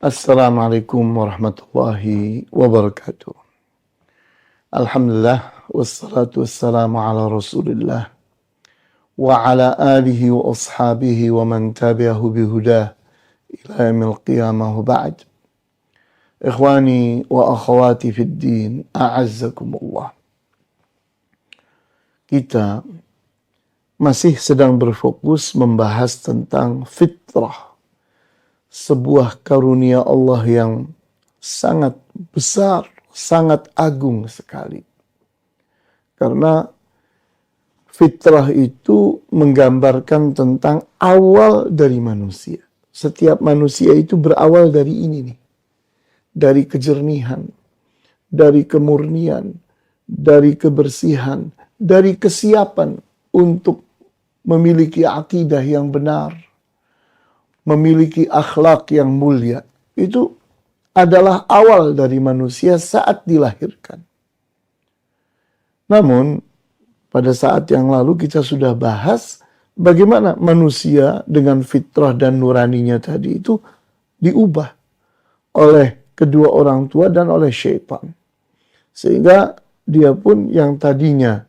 Assalamualaikum warahmatullahi wabarakatuh. Alhamdulillah wassalatu wassalamu ala Rasulillah wa ala alihi wa ashabihi wa man tabi'ahu bihudah ila yaumil qiyamah wa ba'd. Ikhwani wa akhwati fid din, a'azzakumullah. Kita masih sedang berfokus membahas tentang fitrah. Sebuah karunia Allah yang sangat besar, sangat agung sekali. Karena fitrah itu menggambarkan tentang awal dari manusia. Setiap manusia itu berawal dari ini nih. Dari kejernihan, dari kemurnian, dari kebersihan, dari kesiapan untuk memiliki akidah yang benar, memiliki akhlak yang mulia. Itu adalah awal dari manusia saat dilahirkan. Namun, pada saat yang lalu kita sudah bahas bagaimana manusia dengan fitrah dan nuraninya tadi itu diubah oleh kedua orang tua dan oleh syaitan. Sehingga dia pun yang tadinya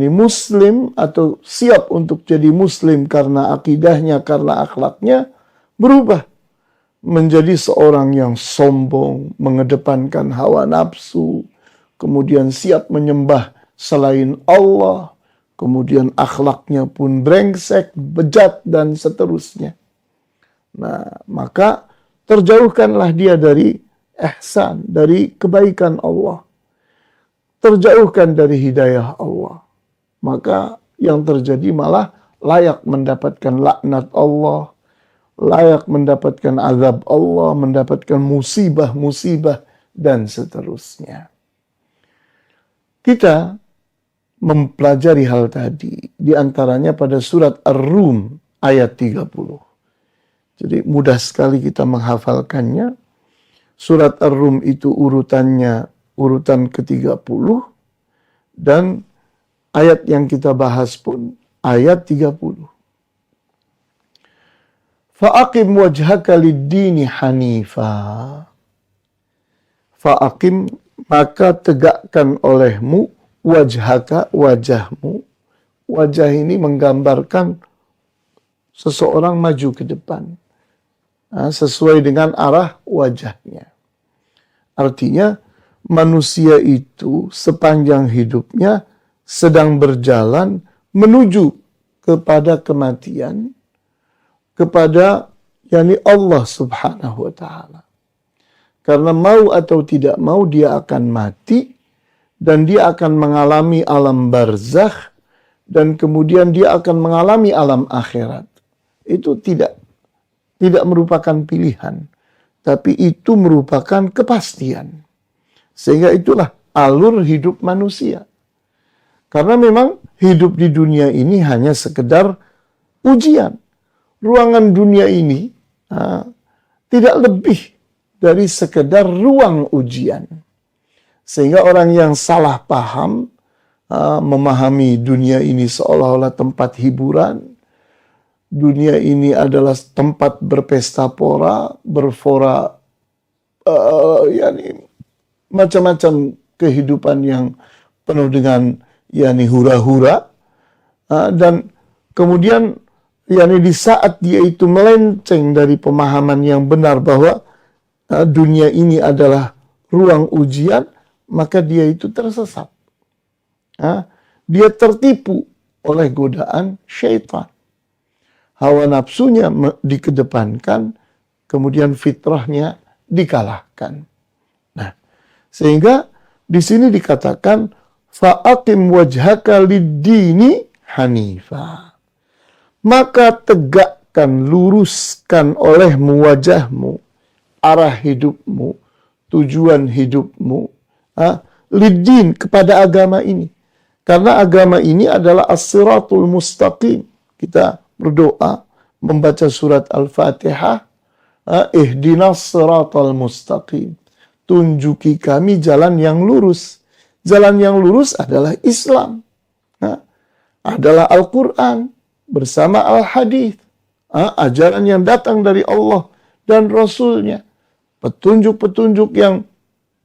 muslim atau siap untuk jadi muslim karena akidahnya, karena akhlaknya, berubah menjadi seorang yang sombong, mengedepankan hawa nafsu, kemudian siap menyembah selain Allah, kemudian akhlaknya pun brengsek, bejat, dan seterusnya. Nah, maka terjauhkanlah dia dari ihsan, dari kebaikan Allah. Terjauhkan dari hidayah Allah. Maka yang terjadi malah layak mendapatkan laknat Allah, layak mendapatkan azab Allah, mendapatkan musibah-musibah, dan seterusnya. Kita mempelajari hal tadi, diantaranya pada surat Ar-Rum ayat 30. Jadi mudah sekali kita menghafalkannya. Surat Ar-Rum itu urutannya urutan ke-30, dan ayat yang kita bahas pun ayat 30. Fa'aqim wajhaka lid-dini hanifa. Fa'aqim, maka tegakkan olehmu, wajhaka, wajahmu. Wajah ini menggambarkan seseorang maju ke depan. Sesuai dengan arah wajahnya. Artinya manusia itu sepanjang hidupnya sedang berjalan menuju kepada kematian, kepada Allah subhanahu wa ta'ala. Karena mau atau tidak mau dia akan mati, dan dia akan mengalami alam barzakh, dan kemudian dia akan mengalami alam akhirat. Itu tidak merupakan pilihan, tapi itu merupakan kepastian. Sehingga itulah alur hidup manusia. Karena memang hidup di dunia ini hanya sekedar ujian. Ruangan dunia ini tidak lebih dari sekedar ruang ujian. Sehingga orang yang salah paham, memahami dunia ini seolah-olah tempat hiburan, dunia ini adalah tempat berpesta pora, berfora, macam-macam kehidupan yang penuh dengan hura-hura, dan kemudian di saat dia itu melenceng dari pemahaman yang benar bahwa dunia ini adalah ruang ujian, maka dia itu tersesat. Dia tertipu oleh godaan syaitan. Hawa nafsunya dikedepankan, kemudian fitrahnya dikalahkan. Nah, sehingga di sini dikatakan fa'aqim wajhaka lid-dini hanifa. Maka tegakkan, luruskan olehmu wajahmu, arah hidupmu, tujuan hidupmu, lid-din, kepada agama ini. Karena agama ini adalah as-siratul mustaqim. Kita berdoa, membaca surat Al-Fatihah, ihdinas siratal mustaqim. Tunjuki kami jalan yang lurus. Jalan yang lurus adalah Islam. Adalah Al-Quran bersama Al-Hadith. Ajaran yang datang dari Allah dan Rasulnya. petunjuk-petunjuk yang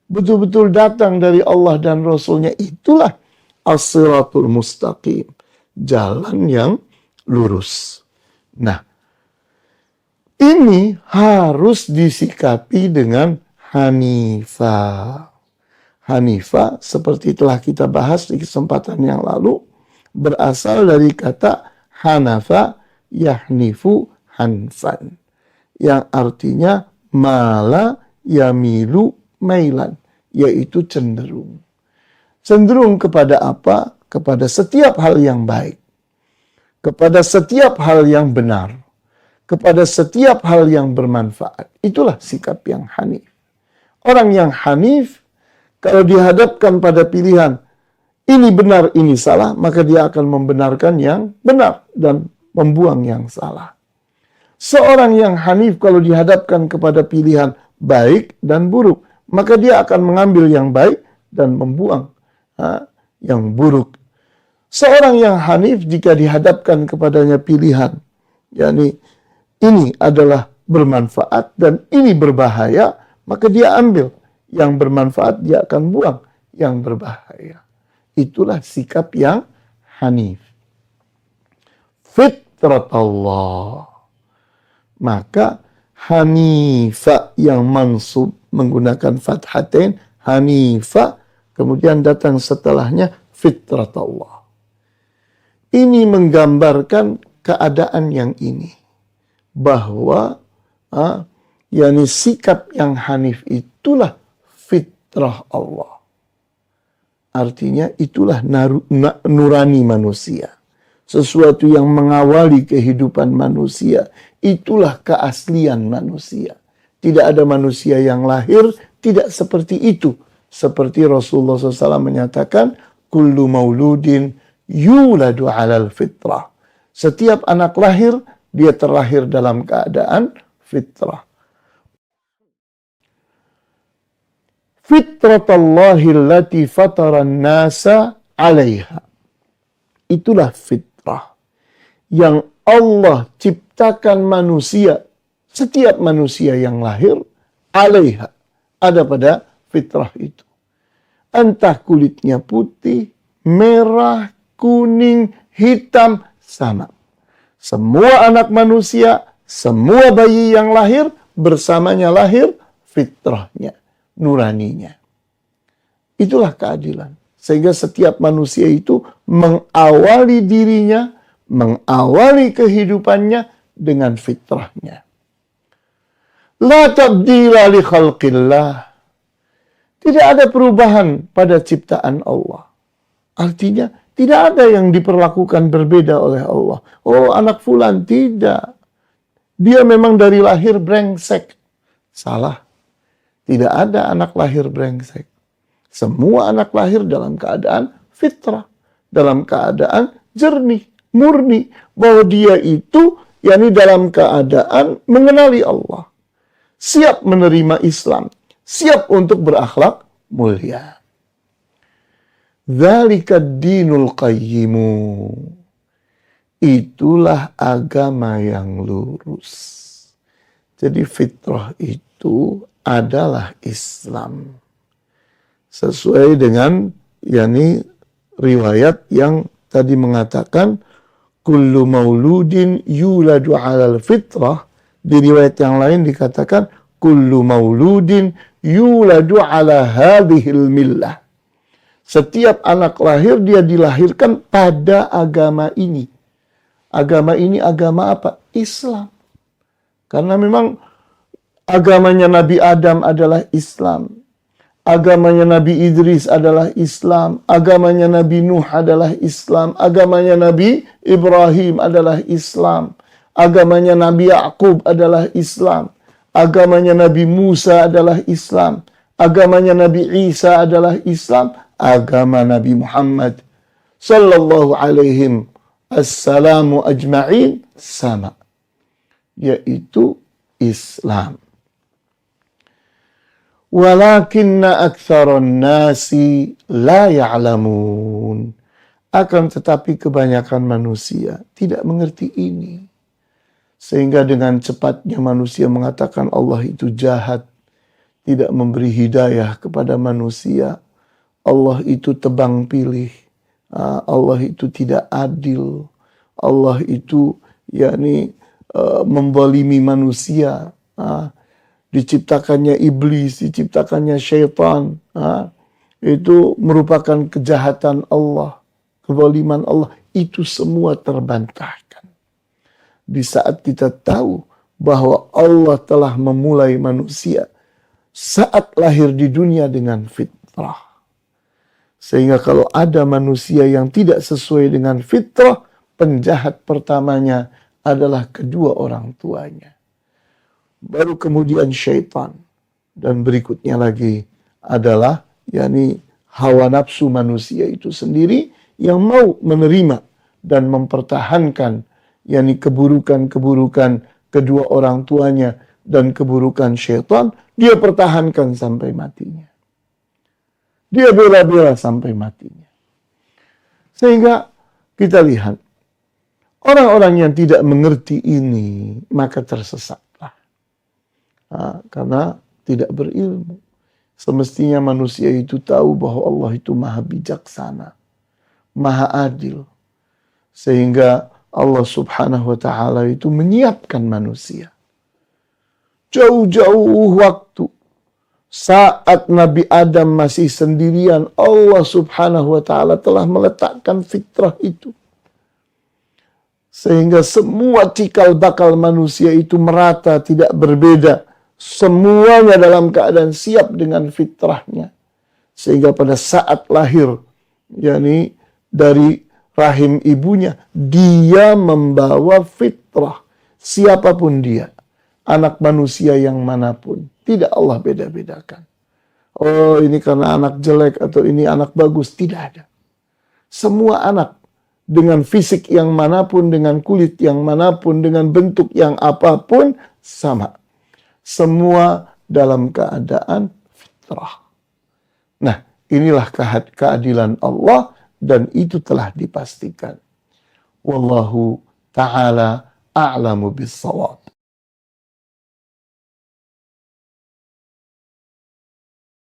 betul-betul datang dari Allah dan Rasulnya, itulah as-siratul mustaqim, jalan yang lurus. Nah, ini harus disikapi dengan hanifah. Hanifah, seperti telah kita bahas di kesempatan yang lalu, berasal dari kata hanafa yahnifu hanfan, yang artinya mala yamilu mailan, yaitu cenderung. Cenderung kepada apa? Kepada setiap hal yang baik, kepada setiap hal yang benar, kepada setiap hal yang bermanfaat. Itulah sikap yang hanif. Orang yang hanif, kalau dihadapkan pada pilihan ini benar, ini salah, maka dia akan membenarkan yang benar dan membuang yang salah. Seorang yang hanif kalau dihadapkan kepada pilihan baik dan buruk, maka dia akan mengambil yang baik dan membuang yang buruk. Seorang yang hanif jika dihadapkan kepadanya pilihan, yakni ini adalah bermanfaat dan ini berbahaya, maka dia ambil yang bermanfaat, dia akan buang yang berbahaya. Itulah sikap yang hanif. Fitrat Allah. Maka Hanifa yang mansub menggunakan fathatain, Hanifa, kemudian datang setelahnya fitrat Allah. Ini menggambarkan keadaan yang ini, bahwa yakni sikap yang hanif itulah fitrah Allah. Artinya itulah nurani manusia. Sesuatu yang mengawali kehidupan manusia. Itulah keaslian manusia. Tidak ada manusia yang lahir tidak seperti itu. Seperti Rasulullah SAW menyatakan, kullu mauludin yuladu alal fitrah. Setiap anak lahir, dia terlahir dalam keadaan fitrah. Fitratallahi allati fataran nasa alaiha. Itulah fitrah yang Allah ciptakan manusia, setiap manusia yang lahir, alaiha, ada pada fitrah itu. Entah kulitnya putih, merah, kuning, hitam, sama. Semua anak manusia, semua bayi yang lahir, bersamanya lahir fitrahnya, nuraninya. Itulah keadilan. Sehingga setiap manusia itu mengawali dirinya, mengawali kehidupannya dengan fitrahnya. La tabdila li khalqillah. Tidak ada perubahan pada ciptaan Allah. Artinya tidak ada yang diperlakukan berbeda oleh Allah. Oh, anak fulan, tidak. Dia memang dari lahir brengsek. Salah. Tidak ada anak lahir brengsek. Semua anak lahir dalam keadaan fitrah. Dalam keadaan jernih, murni. Bahwa dia itu, yakni dalam keadaan mengenali Allah. Siap menerima Islam. Siap untuk berakhlak mulia. Dzalika ad-dinul qayyimu. Itulah agama yang lurus. Jadi fitrah itu adalah Islam. Sesuai dengan yakni riwayat yang tadi mengatakan kullu mauludin yuladu 'alal fitrah. Di riwayat yang lain dikatakan kullu mauludin yuladu 'ala hadhil millah. Setiap anak lahir dia dilahirkan pada agama ini. Agama ini agama apa? Islam. Karena memang agamanya Nabi Adam adalah Islam. Agamanya Nabi Idris adalah Islam. Agamanya Nabi Nuh adalah Islam. Agamanya Nabi Ibrahim adalah Islam. Agamanya Nabi Ya'qub adalah Islam. Agamanya Nabi Musa adalah Islam. Agamanya Nabi Isa adalah Islam. Agama Nabi Muhammad sallallahu alaihi assalamu ajma'in sama. Yaitu Islam. Walakinna aktsaron nasi la ya'lamun. Akan tetapi kebanyakan manusia tidak mengerti ini. Sehingga dengan cepatnya manusia mengatakan Allah itu jahat. tidak memberi hidayah kepada manusia. Allah itu tebang pilih. Allah itu tidak adil. Allah itu membalimi manusia. Diciptakannya iblis, diciptakannya syaitan. Itu merupakan kejahatan Allah, kezaliman Allah. Itu semua terbantahkan. Di saat kita tahu bahwa Allah telah memulai manusia saat lahir di dunia dengan fitrah. Sehingga kalau ada manusia yang tidak sesuai dengan fitrah, penjahat pertamanya adalah kedua orang tuanya. Baru kemudian syaitan. Dan berikutnya lagi adalah hawa nafsu manusia itu sendiri yang mau menerima dan mempertahankan keburukan-keburukan kedua orang tuanya dan keburukan syaitan, dia pertahankan sampai matinya. Dia bela-bela sampai matinya. Sehingga kita lihat, orang-orang yang tidak mengerti ini, maka tersesatlah. Karena tidak berilmu. Semestinya manusia itu tahu bahwa Allah itu maha bijaksana, maha adil. Sehingga Allah subhanahu wa ta'ala itu menyiapkan manusia. Jauh-jauh waktu. Saat Nabi Adam masih sendirian, Allah subhanahu wa ta'ala telah meletakkan fitrah itu. Sehingga semua cikal bakal manusia itu merata, tidak berbeda. Semuanya dalam keadaan siap dengan fitrahnya. Sehingga pada saat lahir, dari rahim ibunya, dia membawa fitrah. Siapapun dia, anak manusia yang manapun, tidak Allah beda-bedakan. Oh, ini karena anak jelek atau ini anak bagus, tidak ada. Semua anak dengan fisik yang manapun, dengan kulit yang manapun, dengan bentuk yang apapun, sama. Semua dalam keadaan fitrah. Nah, inilah keadilan Allah dan itu telah dipastikan. Wallahu ta'ala a'lamu bis-shawab.